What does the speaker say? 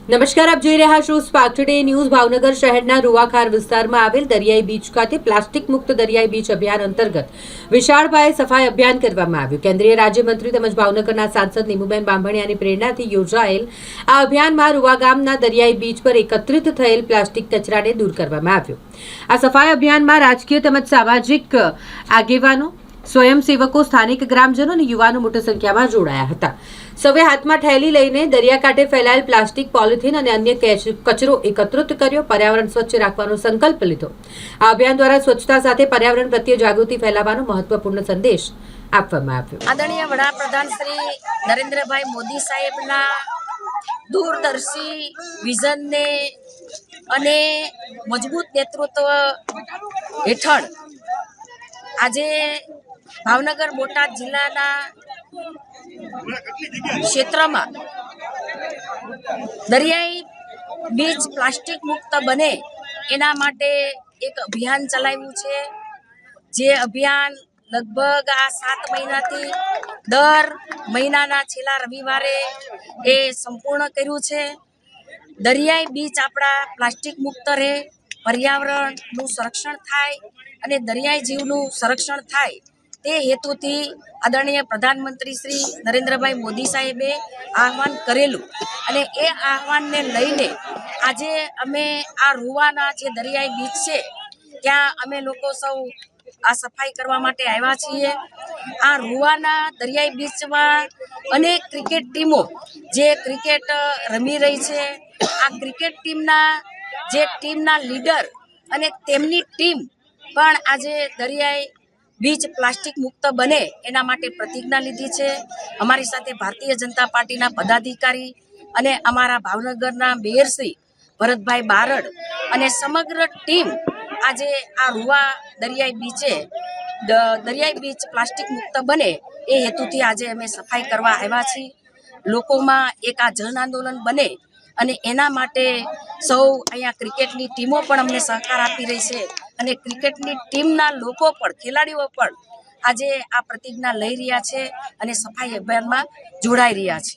નમસ્કાર, આપ જોઈ રહ્યા છો સ્પાર્ક ટુડે ન્યૂઝ। ભાવનગર શહેરના રૂવાખાર વિસ્તારમાં આવેલ દરિયાઈ બીચ ખાતે પ્લાસ્ટિક મુક્ત દરિયાઈ બીચ અભિયાન અંતર્ગત વિશાળ પાયે સફાઈ અભિયાન કરવામાં આવ્યું। કેન્દ્રીય રાજ્યમંત્રી તેમજ ભાવનગરના સાંસદ નીમુબેન બાંભણિયાની પ્રેરણાથી યોજાયેલ આ અભિયાનમાં રૂવા ગામના દરિયાઈ બીચ પર એકત્રિત થયેલ પ્લાસ્ટિક કચરાને દૂર કરવામાં આવ્યો। આ સફાઈ અભિયાનમાં રાજકીય તેમજ સામાજિક આગેવાનો, સ્વયંસેવકો, સ્થાનિક ગ્રામજનો અને યુવાનો મોટી સંખ્યામાં જોડાયા હતા। સૌએ હાથમાં થેલી લઈને દરિયાકાંઠે ફેલાયેલ પ્લાસ્ટિક, પોલિથીન અને અન્ય કચરો એકત્રિત કર્યો, પર્યાવરણ સ્વચ્છ રાખવાનો સંકલ્પ લીધો। આ અભિયાન દ્વારા સ્વચ્છતા સાથે પર્યાવરણ પ્રત્યે જાગૃતિ ફેલાવવાનો મહત્વપૂર્ણ સંદેશ આપવામાં આવ્યો। આદરણીય વડાપ્રધાન શ્રી નરેન્દ્રભાઈ મોદી સાહેબના દૂરદર્શી વિઝનને અને મજબૂત નેતૃત્વ હેઠળ આજે ભાવનગર બોટાદ જિલ્લાના ક્ષેત્રમાં દરિયાઈ બીચ પ્લાસ્ટિક મુક્ત બને એના માટે એક અભિયાન ચલાવ્યું છે। જે અભિયાન લગભગ આ 7 મહિનાથી દર મહિનાના છેલ્લા રવિવારે એ સંપૂર્ણ કર્યું છે। દરિયાઈ બીચ આપણા પ્લાસ્ટિક મુક્ત રહે, પર્યાવરણનું સંરક્ષણ થાય અને દરિયાઈ જીવનું સંરક્ષણ થાય તે હેતુથી આદરણીય પ્રધાનમંત્રી શ્રી નરેન્દ્રભાઈ મોદી સાહેબે આહવાન કરેલું અને એ આહવાનને લઈને આજે અમે આ રૂવાના જે દરિયાઈ બીચ છે ત્યાં અમે લોકો સૌ આ સફાઈ કરવા માટે આવ્યા છીએ। આ રૂવાના દરિયાઈ બીચમાં અનેક ક્રિકેટ ટીમો જે ક્રિકેટ રમી રહી છે। આ ક્રિકેટ ટીમના લીડર અને તેમની ટીમ પણ આજે દરિયાઈ બીચ પ્લાસ્ટિક મુક્ત બને એના માટે પ્રતિજ્ઞા લીધી છે। અમારી સાથે ભારતીય જનતા પાર્ટીના પદાધિકારી અને અમારા ભાવનગરના મેયર શ્રી ભરતભાઈ બારડ અને સમગ્ર ટીમ આજે આ રૂવા દરિયાઈ બીચ પ્લાસ્ટિક મુક્ત બને એ હેતુથી આજે અમે સફાઈ કરવા આવ્યા છીએ। લોકોમાં એક આ જન આંદોલન બને અને એના માટે સૌ અહીંયા ક્રિકેટની ટીમો પણ અમને સહકાર આપી રહી છે અને ક્રિકેટની ટીમના લોકો પણ, ખેલાડીઓ પણ આજે આ પ્રતિજ્ઞા લઈ રહ્યા છે અને સફાઈ અભિયાનમાં જોડાઈ રહ્યા છે।